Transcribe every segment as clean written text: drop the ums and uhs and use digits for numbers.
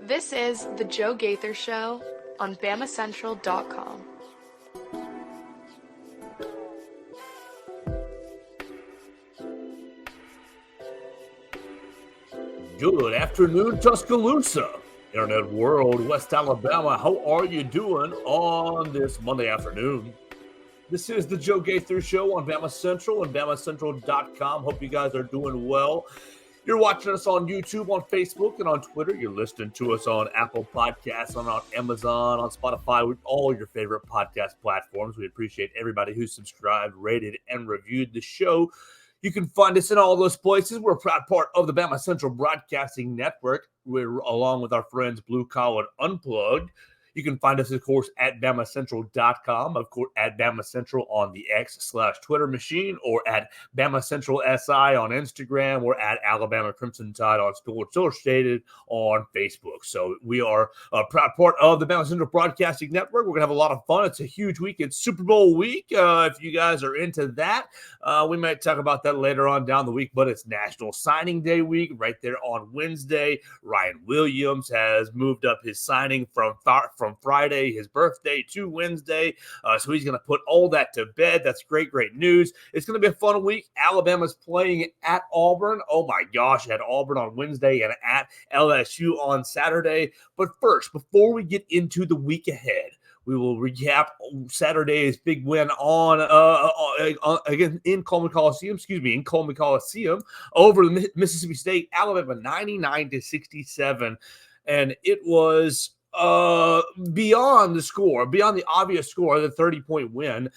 This is The Joe Gaither Show on BamaCentral.com. Good afternoon, Tuscaloosa, Internet World, West Alabama. How are you doing on this Monday afternoon? This is the Joe Gaither Show on BamaCentral and BamaCentral.com. Hope you guys are doing well. You're watching us on YouTube, on Facebook, and on Twitter. You're listening to us on Apple Podcasts, on Amazon, on Spotify, with all your favorite podcast platforms. We appreciate everybody who subscribed, rated, and reviewed the show. You can find us in all those places. We're a proud part of the BamaCentral Broadcasting Network. We're along with our friends Blue Collar Unplugged. You can find us, of course, at BamaCentral.com, of course, at BamaCentral on the X/Twitter machine, or at BamaCentral SI on Instagram, or at Alabama Crimson Tide on Sports Illustrated on Facebook. So we are a proud part of the BamaCentral Broadcasting Network. We're going to have a lot of fun. It's a huge week. It's Super Bowl week. If you guys are into that, we might talk about that later on down the week, but it's National Signing Day week right there on Wednesday. Ryan Williams has moved up his signing from Friday, his birthday, to Wednesday. So he's going to put all that to bed. That's great news. It's going to be a fun week. Alabama's playing at Auburn. Oh my gosh, at Auburn on Wednesday and at LSU on Saturday. But first, before we get into the week ahead, we will recap Saturday's big win again in Coleman Coliseum. Over the Mississippi State. Alabama 99-67, and it was beyond the obvious score, the 30-point win.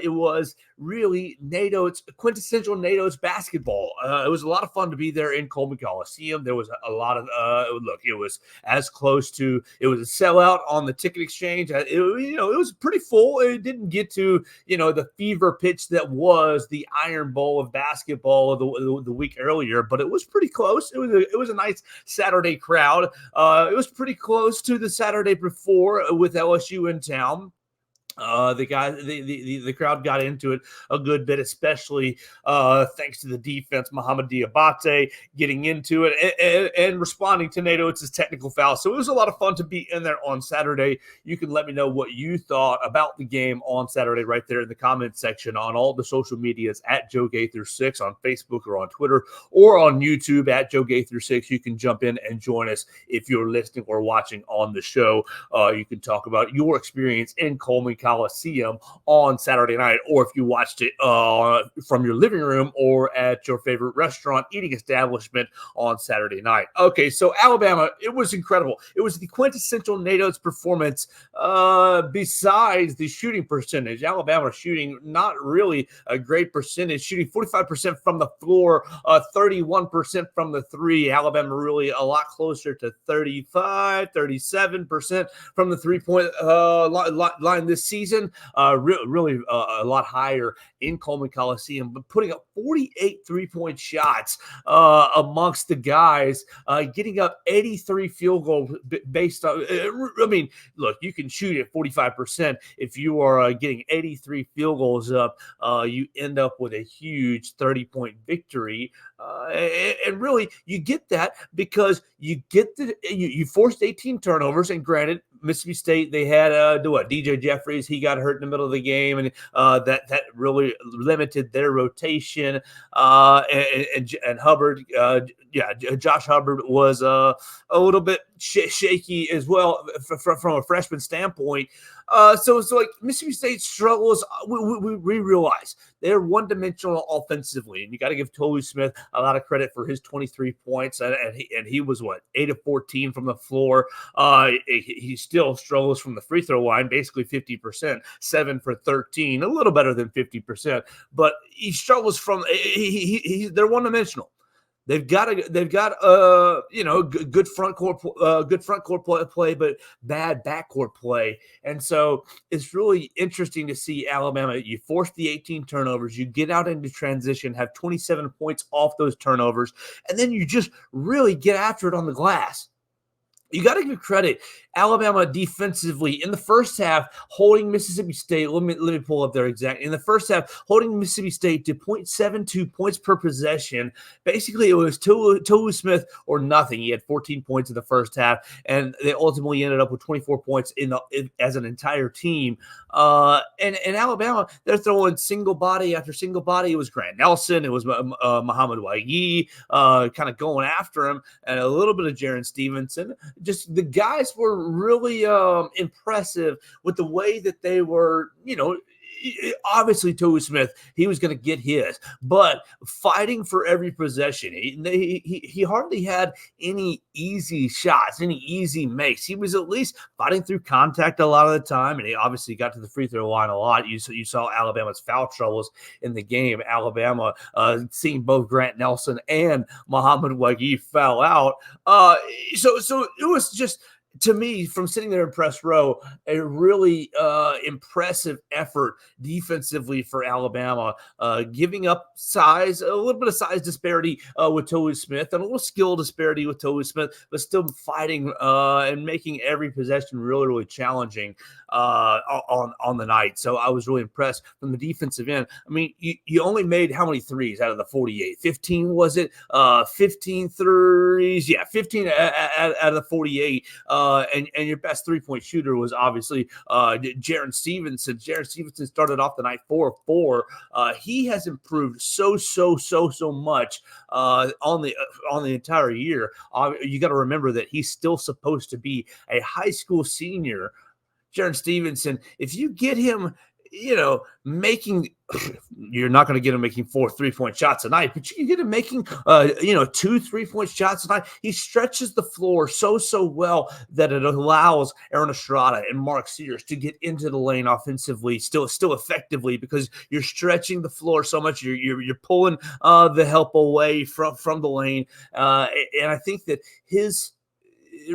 It was really Nate Oats, quintessential Nate Oats basketball. It was a lot of fun to be there in Coleman Coliseum. There was a lot of it was as close to, it was a sellout on the ticket exchange. It was pretty full. It didn't get to the fever pitch that was the Iron Bowl of basketball the week earlier, but it was pretty close. It was a nice Saturday crowd. It was pretty close to the Saturday before with LSU in town. The crowd got into it a good bit, especially thanks to the defense, Muhammad Diabate getting into it and responding to Nate Oats' technical foul. So it was a lot of fun to be in there on Saturday. You can let me know what you thought about the game on Saturday right there in the comments section on all the social medias at Joe Gaither6 on Facebook or on Twitter or on YouTube at Joe Gaither6. You can jump in and join us if you're listening or watching on the show. You can talk about your experience in Coleman Coliseum on Saturday night, or if you watched it from your living room or at your favorite restaurant eating establishment on Saturday night. Okay, so Alabama, it was incredible. It was the quintessential Nate Oats performance besides the shooting percentage. Alabama shooting not really a great percentage, shooting 45% from the floor, 31% from the three. Alabama really a lot closer to 35, 37% from the three-point line this season. Really a lot higher in Coleman Coliseum, but putting up 48 three-point shots amongst the guys, getting up 83 field goals based on, look, you can shoot at 45%. If you are getting 83 field goals up, you end up with a huge 30-point victory. And really, you get that because you forced 18 turnovers, and granted, Mississippi State, they had DJ Jeffries. He got hurt in the middle of the game, and that really limited their rotation. And Hubbard, Josh Hubbard was a little bit shaky as well from a freshman standpoint. So like Mississippi State struggles. We realize they're one-dimensional offensively, and you got to give Tolu Smith a lot of credit for his 23 points, and he was 8 of 14 from the floor. He still struggles from the free throw line, basically 50%, 7 for 13, a little better than 50%, but he struggles from. They're one-dimensional. They've got good front court play, but bad backcourt play. And so it's really interesting to see Alabama. You force the 18 turnovers, you get out into transition, have 27 points off those turnovers, and then you just really get after it on the glass. you got to give credit. Alabama defensively in the first half holding Mississippi State. Let me pull up their exact. In the first half, holding Mississippi State to 0.72 points per possession. Basically, it was Tolu Smith or nothing. He had 14 points in the first half, and they ultimately ended up with 24 points as an entire team. And Alabama, they're throwing single body after single body. It was Grant Nelson. It was Muhammad Wahi kind of going after him, and a little bit of Jaron Stevenson. Just the guys were really impressive with the way that they were, obviously Tolu Smith, he was going to get his, but fighting for every possession. He hardly had any easy shots, any easy makes. He was at least fighting through contact a lot of the time, and he obviously got to the free throw line a lot. You saw Alabama's foul troubles in the game. Alabama seeing both Grant Nelson and Muhammad Wahi foul out. So it was just, to me, from sitting there in press row, a really impressive effort defensively for Alabama, giving up size, a little bit of size disparity with Tolu Smith, and a little skill disparity with Tolu Smith, but still fighting and making every possession really, really challenging on the night. So I was really impressed from the defensive end. I mean, you only made how many threes out of the 48? 15, was it? 15 threes? Yeah, 15 out of the 48. And your best three-point shooter was obviously Jaron Stevenson. Jaron Stevenson started off the night 4 of 4. He has improved so much on the entire year. You got to remember that he's still supposed to be a high school senior. Jaron Stevenson, if you get him, making, you're not going to get him making 4 3-point shots a night, but you can get him making, 2 3-point shots a night. He stretches the floor so well that it allows Aaron Estrada and Mark Sears to get into the lane offensively, still effectively, because you're stretching the floor so much. You're pulling the help away from the lane, and I think that his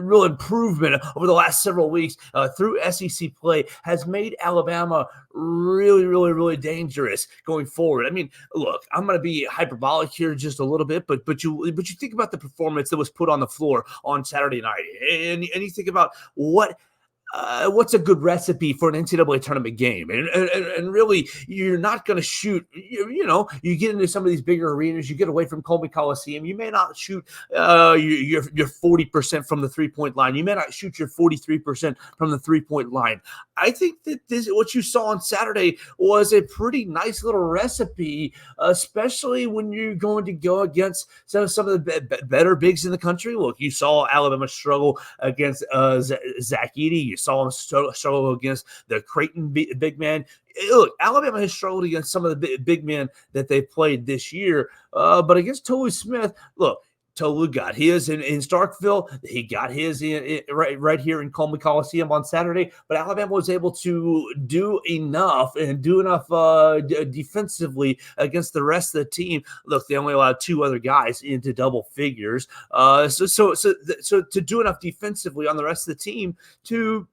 real improvement over the last several weeks through SEC play has made Alabama really dangerous going forward. I mean, look, I'm going to be hyperbolic here just a little bit, but you think about the performance that was put on the floor on Saturday night, and you think about what's a good recipe for an NCAA tournament game? And really, you're not going to shoot, you get into some of these bigger arenas, you get away from Coleman Coliseum, you may not shoot your 40% from the three-point line. You may not shoot your 43% from the three-point line. I think that what you saw on Saturday was a pretty nice little recipe, especially when you're going to go against some of the better bigs in the country. Look, you saw Alabama struggle against Zach Edey. You saw him struggle against the Creighton big man. Look, Alabama has struggled against some of the big men that they've played this year, but against Tolu Smith, look, Tolu got his in Starkville. He got his right here in Coleman Coliseum on Saturday. But Alabama was able to do enough defensively against the rest of the team. Look, they only allowed 2 other guys into double figures. So to do enough defensively on the rest of the team to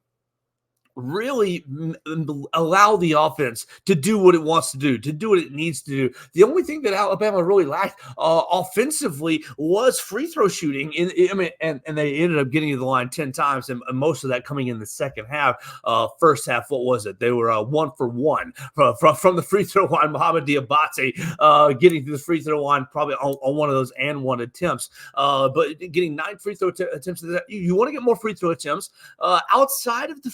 really allow the offense to do what it wants to do what it needs to do. The only thing that Alabama really lacked offensively was free throw shooting. And they ended up getting to the line 10 times, and most of that coming in the second half. First half, what was it? They were 1 for 1 from the free throw line. Muhammad Diabate getting to the free throw line probably on one of those and one attempts. But getting 9 free throw attempts. You want to get more free throw attempts outside of the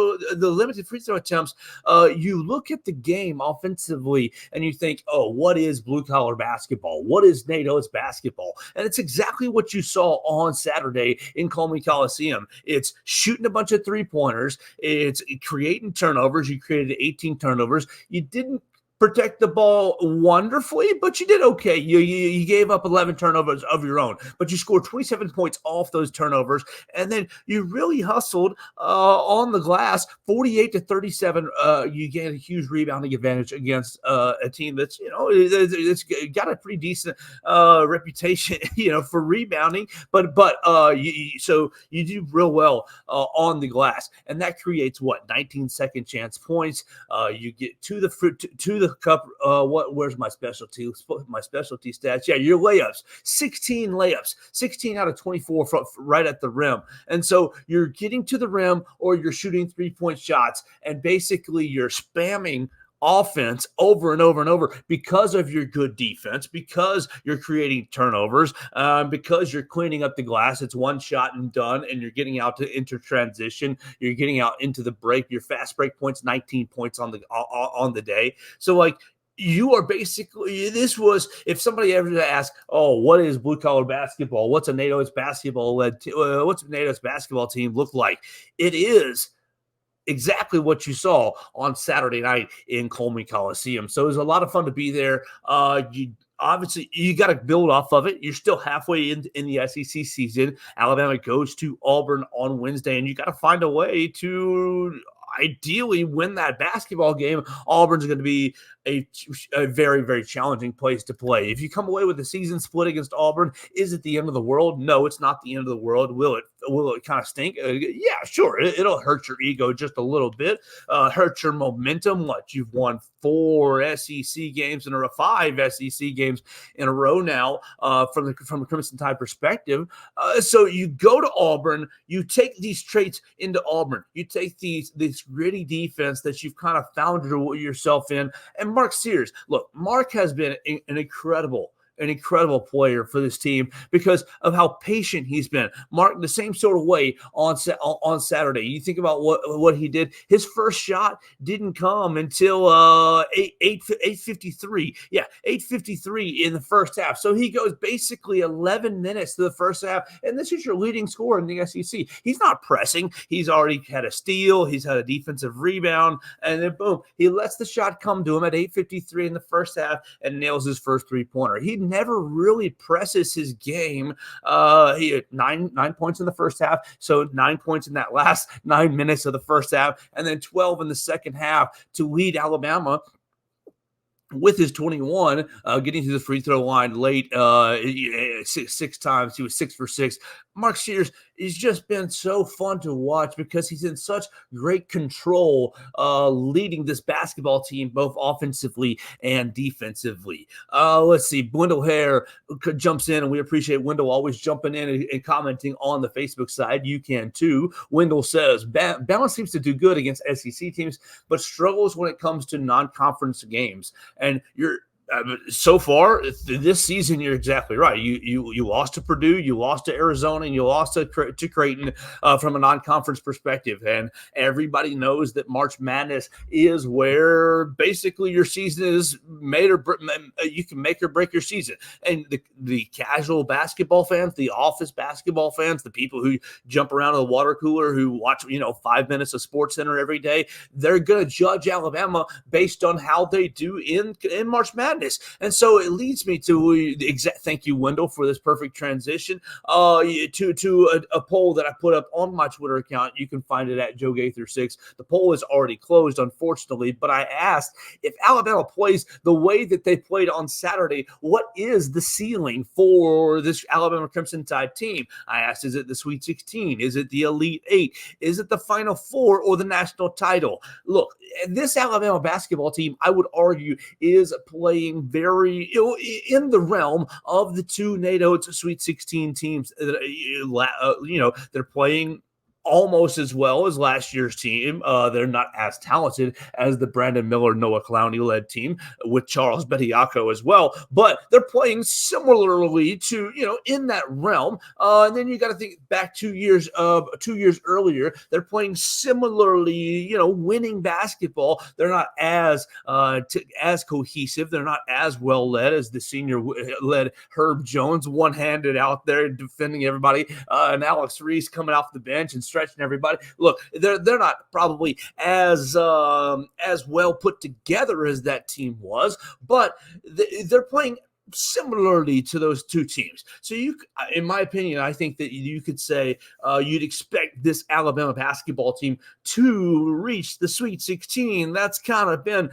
the limited free throw attempts. You look at the game offensively and you think, oh, what is blue collar basketball? What is Nate Oats basketball? And it's exactly what you saw on Saturday in Coleman Coliseum. It's shooting a bunch of 3-pointers. It's creating turnovers. You created 18 turnovers. You didn't protect the ball wonderfully, but you did okay. You gave up 11 turnovers of your own, but you scored 27 points off those turnovers, and then you really hustled on the glass, 48-37. You gained a huge rebounding advantage against a team that's it's got a pretty decent reputation, for rebounding, but so you do real well on the glass, and that creates 19 second chance points. You get to the cup. Where's my specialty? My specialty stats. Yeah, your layups. 16 layups. 16 out of 24 right at the rim. And so you're getting to the rim or you're shooting 3-point shots, and basically you're spamming offense over and over and over because of your good defense, because you're creating turnovers, because you're cleaning up the glass. It's one shot and done, and you're getting out to enter transition. You're getting out into the break. Your fast break points, 19 points on the day. So like, you are basically, this was, if somebody ever asked, oh, what is blue collar basketball? What's a Nate Oats what's a Nate Oats basketball team look like? It is exactly what you saw on Saturday night in Coleman Coliseum. So it was a lot of fun to be there. Obviously, you got to build off of it. You're still halfway in the SEC season. Alabama goes to Auburn on Wednesday, and you got to find a way to ideally win that basketball game. Auburn's going to be a very, very challenging place to play. If you come away with the season split against Auburn, is it the end of the world? No, it's not the end of the world. Will it kind of stink? Yeah, sure. It'll hurt your ego just a little bit, hurt your momentum. You've won 5 SEC games in a row now from a Crimson Tide perspective. So you go to Auburn, you take these traits into Auburn, you take this gritty defense that you've kind of found yourself in, and Mark Sears. Look, Mark has been an incredible player for this team because of how patient he's been. Mark, the same sort of way on Saturday. You think about what he did. His first shot didn't come until 8:53. Yeah, 8:53 in the first half. So he goes basically 11 minutes to the first half, and this is your leading scorer in the SEC. He's not pressing. He's already had a steal. He's had a defensive rebound, and then boom, he lets the shot come to him at 8:53 in the first half and nails his first three-pointer. He never really presses his game. He had nine points in the first half, so 9 points in that last 9 minutes of the first half, and then 12 in the second half to lead Alabama with his 21, getting to the free throw line late, six times. He was 6 for 6. Mark Sears has just been so fun to watch because he's in such great control, leading this basketball team both offensively and defensively. Let's see. Wendell Hare jumps in, and we appreciate Wendell always jumping in and commenting on the Facebook side. You can too. Wendell says, Bama seems to do good against SEC teams, but struggles when it comes to non-conference games. And so far this season, you're exactly right. You lost to Purdue, you lost to Arizona, and you lost to Creighton from a non-conference perspective. And everybody knows that March Madness is where basically your season is made or you can make or break your season. And the casual basketball fans, the office basketball fans, the people who jump around in the water cooler, who watch 5 minutes of SportsCenter every day, they're going to judge Alabama based on how they do in March Madness. And so it leads me to thank you, Wendell, for this perfect transition to a poll that I put up on my Twitter account. You can find it at Joe Gaither 6. The poll is already closed, unfortunately, but I asked, if Alabama plays the way that they played on Saturday, what is the ceiling for this Alabama Crimson Tide team? I asked, is it the Sweet 16? Is it the Elite 8? Is it the Final Four or the national title? Look, this Alabama basketball team, I would argue, is playing very in the realm of the two Nate Oats Sweet 16 teams that they're playing almost as well as last year's team. They're not as talented as the Brandon Miller, Noah Clowney-led team with Charles Bediako as well, but they're playing similarly to, in that realm. And then you got to think back 2 years earlier, they're playing similarly, winning basketball. They're not as cohesive. They're not as well led as the senior-led Herb Jones, one-handed out there defending everybody, and Alex Reese coming off the bench and stretching everybody. Look, they're not probably as well put together as that team was, but they're playing similarly to those two teams. So in my opinion, I think that you could say you'd expect this Alabama basketball team to reach the Sweet 16. That's kind of been,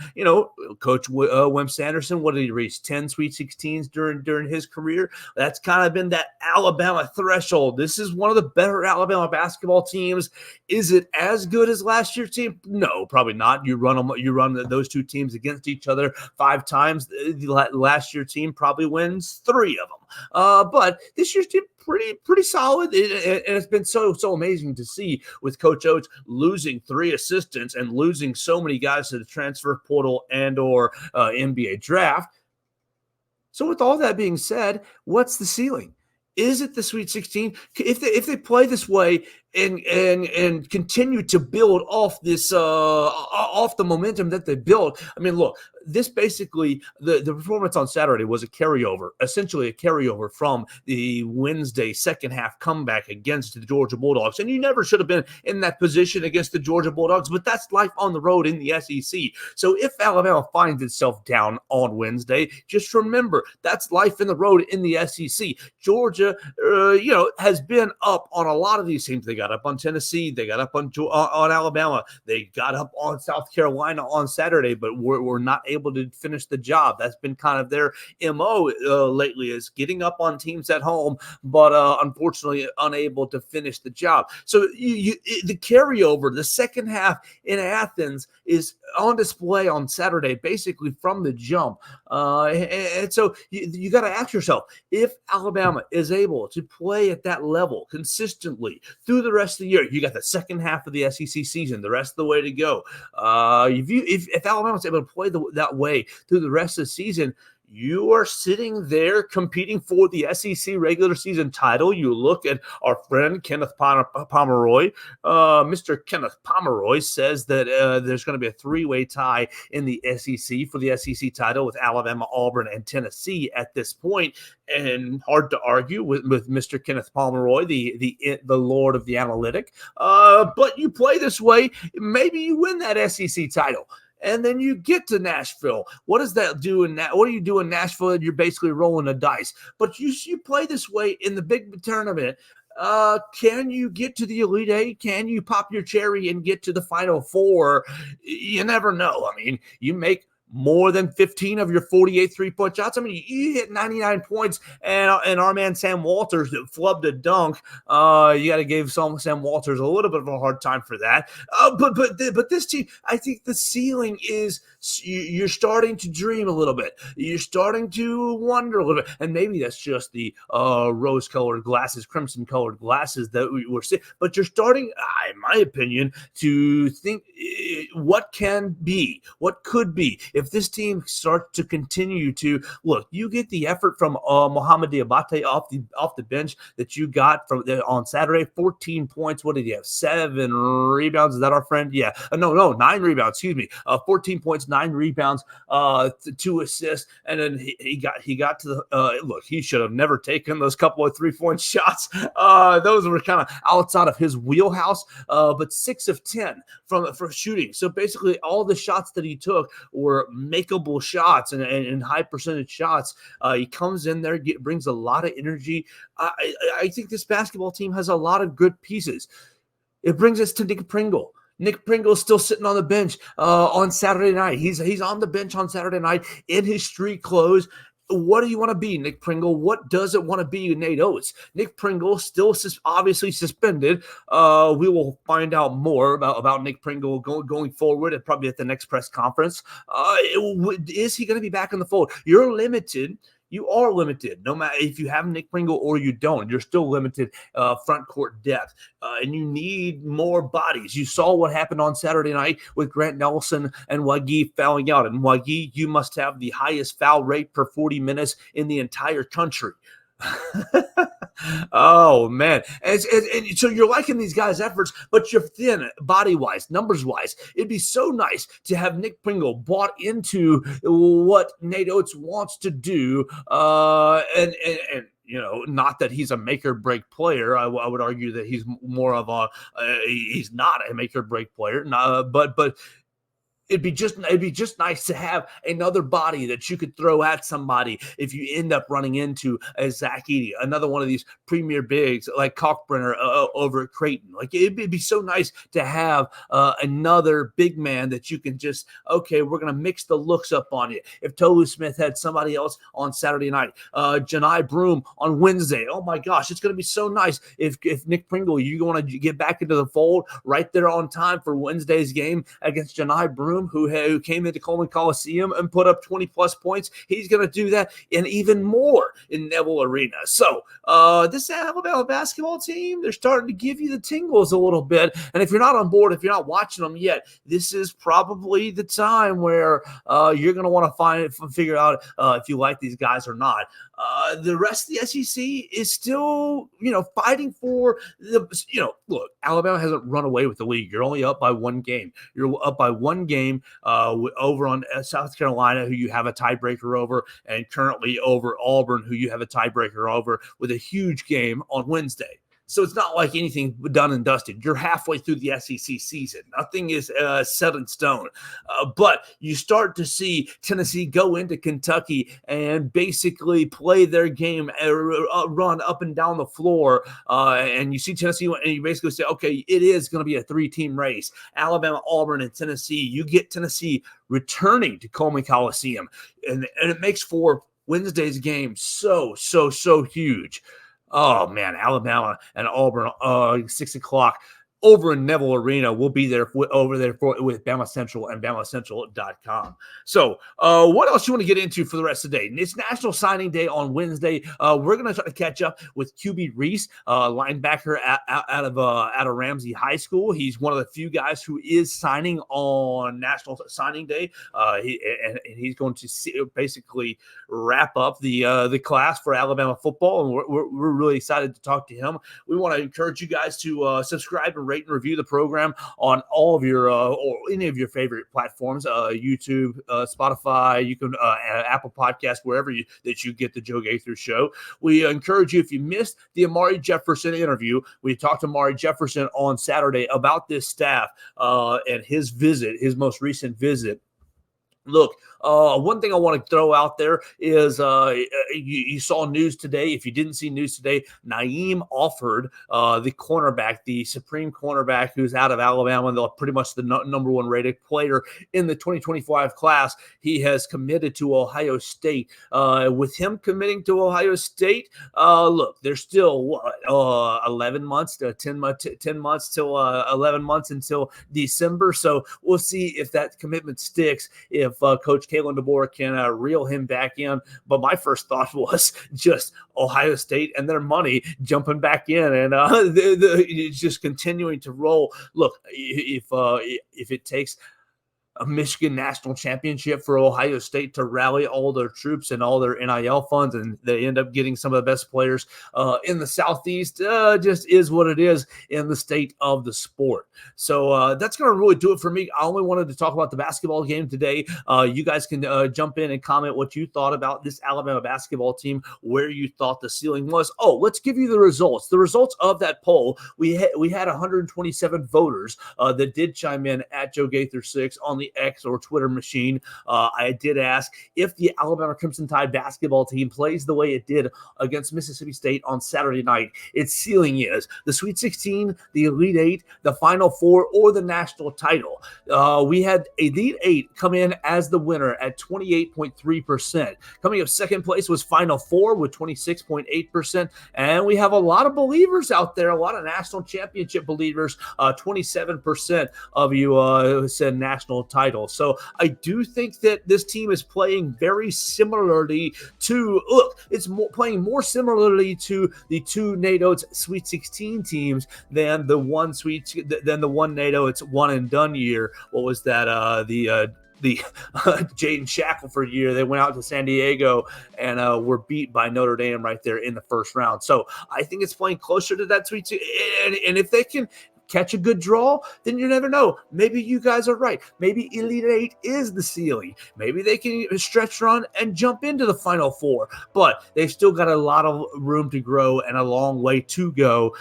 Coach Wimp Sanderson. What did he reach? 10 Sweet 16s during his career. That's kind of been that Alabama threshold. This is one of the better Alabama basketball teams. Is it as good as last year's team? No, probably not. You run those two teams against each other 5 times. The last year's team probably wins 3 of them. But this year's team pretty solid, and it's been so amazing to see with Coach Oats losing 3 assistants and losing so many guys to the transfer portal and or NBA draft. So with all that being said, what's the ceiling? Is it the Sweet 16? If they play this way and continue to build off this off the momentum that they built, I mean, look, this basically the performance on Saturday was essentially a carryover from the Wednesday second half comeback against the Georgia Bulldogs. And you never should have been in that position against the Georgia Bulldogs, but that's life on the road in the SEC. So if Alabama finds itself down on Wednesday, just remember that's life in the road in the SEC. Georgia, has been up on a lot of these teams. They got up on Tennessee. They got up on Alabama. They got up on South Carolina on Saturday, but were not able to finish the job. That's been kind of their MO lately, is getting up on teams at home, but unfortunately unable to finish the job. So the carryover, the second half in Athens is on display on Saturday, basically from the jump. And so you got to ask yourself, if Alabama is able to play at that level consistently through the rest of the year, you got the second half of the SEC season, the rest of the way to go. If Alabama's able to play that way through the rest of the season, you are sitting there competing for the SEC regular season title. You look at our friend Kenneth Pomeroy. Mr. Kenneth Pomeroy says that there's going to be a 3-way tie in the SEC for the SEC title with Alabama, Auburn, and Tennessee at this point. And hard to argue with Mr. Kenneth Pomeroy, the Lord of the Analytic. But you play this way, maybe you win that SEC title. And then you get to Nashville. What does that do what do you do in Nashville? You're basically rolling the dice. But you play this way in the big tournament. Can you get to the Elite Eight? Can you pop your cherry and get to the Final Four? You never know. I mean, you make more than 15 of your 48 3-point shots. I mean, you hit 99 points, and our man Sam Walters that flubbed a dunk. You got to give Sam Walters a little bit of a hard time for that. But this team, I think the ceiling is you're starting to dream a little bit. You're starting to wonder a little bit, and maybe that's just the rose-colored glasses, crimson-colored glasses that we're seeing. But you're starting, in my opinion, to think what can be, what could be. If this team starts to continue to look, you get the effort from Mohamed Diabate off the bench that you got from on Saturday. 14 points. What did he have? 7 rebounds. Is that our friend? Yeah. No, 9 rebounds. Excuse me. 14 points, 9 rebounds, 2 assists, and then he got to the look. He should have never taken those couple of 3-point shots. Those were kind of outside of his wheelhouse. But 6 of 10 for shooting. So basically, all the shots that he took were makeable shots and high percentage shots. He comes in there, brings a lot of energy. I think this basketball team has a lot of good pieces. It brings us to Nick Pringle. Nick Pringle is still sitting on the bench on Saturday night. He's on the bench on Saturday night in his street clothes. What do you want to be, Nick Pringle? What does it want to be, Nate Oats? Nick Pringle still obviously suspended. We will find out more about Nick Pringle going forward, and probably at the next press conference. Is he going to be back in the fold? You're limited. You are limited. No matter if you have Nick Pringle or you don't, you're still limited front court depth, and you need more bodies. You saw what happened on Saturday night with Grant Nelson and Wagi fouling out. And Wagi, you must have the highest foul rate per 40 minutes in the entire country. Oh man, and so you're liking these guys' efforts, but you're thin body-wise, numbers-wise. It'd be so nice to have Nick Pringle bought into what Nate Oats wants to do, and not that he's a make or break player. I would argue that he's more of he's not a make or break player, but it'd be just nice to have another body that you could throw at somebody if you end up running into a Zach Edey, another one of these premier bigs like Kalkbrenner over at Creighton. Like it'd be so nice to have another big man that you can just, okay, we're gonna mix the looks up on you. If Tolu Smith had somebody else on Saturday night, Janai Broom on Wednesday. Oh my gosh, it's gonna be so nice if Nick Pringle, you want to get back into the fold right there on time for Wednesday's game against Janai Broom, who came into Coleman Coliseum and put up 20-plus points. He's going to do that and even more in Neville Arena. So this Alabama basketball team, they're starting to give you the tingles a little bit. And if you're not on board, if you're not watching them yet, this is probably the time where you're going to want to figure out if you like these guys or not. The rest of the SEC is still, fighting for the, look, Alabama hasn't run away with the league. You're only up by one game. You're up by one game over on South Carolina, who you have a tiebreaker over, and currently over Auburn, who you have a tiebreaker over, with a huge game on Wednesday. So it's not like anything done and dusted. You're halfway through the SEC season. Nothing is set in stone. But you start to see Tennessee go into Kentucky and basically play their game, run up and down the floor. And you see Tennessee, and you basically say, okay, it is going to be a three-team race. Alabama, Auburn, and Tennessee. You get Tennessee returning to Coleman Coliseum. And it makes for Wednesday's game so huge. Oh, man, Alabama and Auburn, 6 o'clock over in Neville Arena. We'll be there with BamaCentral and BamaCentral.com. So what else you want to get into for the rest of the day? It's National Signing Day on Wednesday. We're going to try to catch up with QB Reese, linebacker out of Ramsey High School. He's one of the few guys who is signing on National Signing Day. He's going to basically wrap up the class for Alabama football, and we're really excited to talk to him. We want to encourage you guys to subscribe and rate and review the program on all of your or any of your favorite platforms, YouTube, Spotify, you can Apple Podcasts, wherever that you get the Joe Gaither Show. We encourage you, if you missed the Amari Jefferson interview, we talked to Amari Jefferson on Saturday about this staff and his most recent visit. Look, one thing I want to throw out there is you saw news today. If you didn't see news today, Naeem offered the cornerback, the supreme cornerback who's out of Alabama, pretty much the number one rated player in the 2025 class. He has committed to Ohio State. With him committing to Ohio State, look, there's still 11 months to 10 months till 11 months until December. So we'll see if that commitment sticks, if Coach Kalen DeBoer can reel him back in. But my first thought was just Ohio State and their money jumping back in, and it's just continuing to roll. Look, if it takes a Michigan national championship for Ohio State to rally all their troops and all their NIL funds, and they end up getting some of the best players in the Southeast, just is what it is in the state of the sport. So that's going to really do it for me. I only wanted to talk about the basketball game today. You guys can jump in and comment what you thought about this Alabama basketball team, where you thought the ceiling was. Oh, let's give you the results. The results of that poll. We had 127 voters that did chime in at Joe Gaither 6 on the X or Twitter machine. I did ask if the Alabama Crimson Tide basketball team plays the way it did against Mississippi State on Saturday night, its ceiling is the Sweet 16, the Elite Eight, the Final Four, or the national title. We had Elite Eight come in as the winner at 28.3%. Coming up second place was Final Four with 26.8%. And we have a lot of believers out there, a lot of national championship believers. 27% of you said national title. So I do think that this team is playing very similarly to, playing more similarly to the two Nate Oats Sweet 16 teams than the one Nate Oats one and done year. What was that? The Jaden Shackelford year. They went out to San Diego and were beat by Notre Dame right there in the first round. So I think it's playing closer to that Sweet 16. And if they can catch a good draw, then you never know. Maybe you guys are right. Maybe Elite Eight is the ceiling. Maybe they can stretch run and jump into the Final Four, but they've still got a lot of room to grow and a long way to go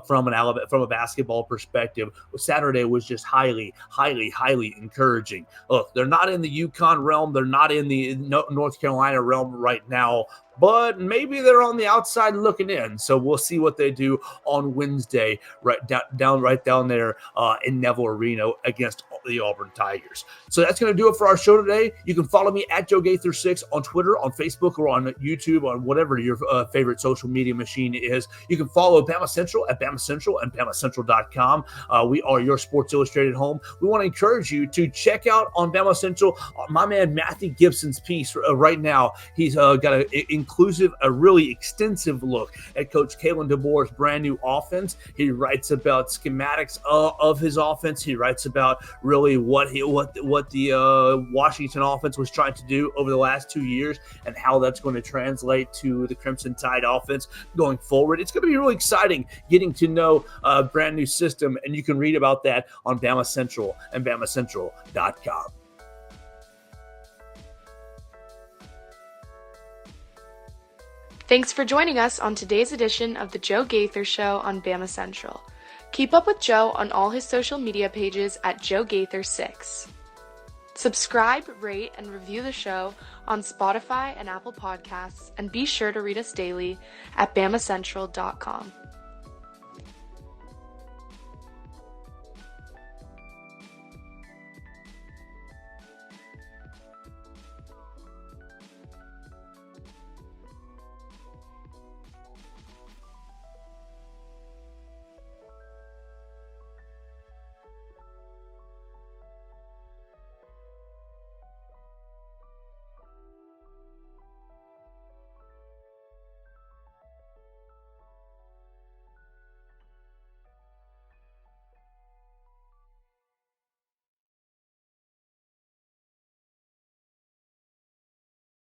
from a basketball perspective. Saturday was just highly encouraging. Look, they're not in the UConn realm. They're not in the North Carolina realm right now, but maybe they're on the outside looking in. So we'll see what they do on Wednesday, right down there in Neville Arena against the Auburn Tigers. So that's going to do it for our show today. You can follow me at Joe Gaither 6 on Twitter, on Facebook, or on YouTube, on whatever your favorite social media machine is. You can follow BamaCentral at BamaCentral and BamaCentral.com. We are your Sports Illustrated home. We want to encourage you to check out on BamaCentral my man Matthew Gibson's piece right now. He's got a really extensive look at Coach Kalen DeBoer's brand new offense. He writes about schematics of his offense. He writes about really what the Washington offense was trying to do over the last 2 years and how that's going to translate to the Crimson Tide offense going forward. It's going to be really exciting getting to know a brand new system, and you can read about that on BamaCentral and BamaCentral.com. Thanks for joining us on today's edition of the Joe Gaither Show on BamaCentral. Keep up with Joe on all his social media pages at Joe Gaither 6. Subscribe, rate, and review the show on Spotify and Apple Podcasts, and be sure to read us daily at BamaCentral.com.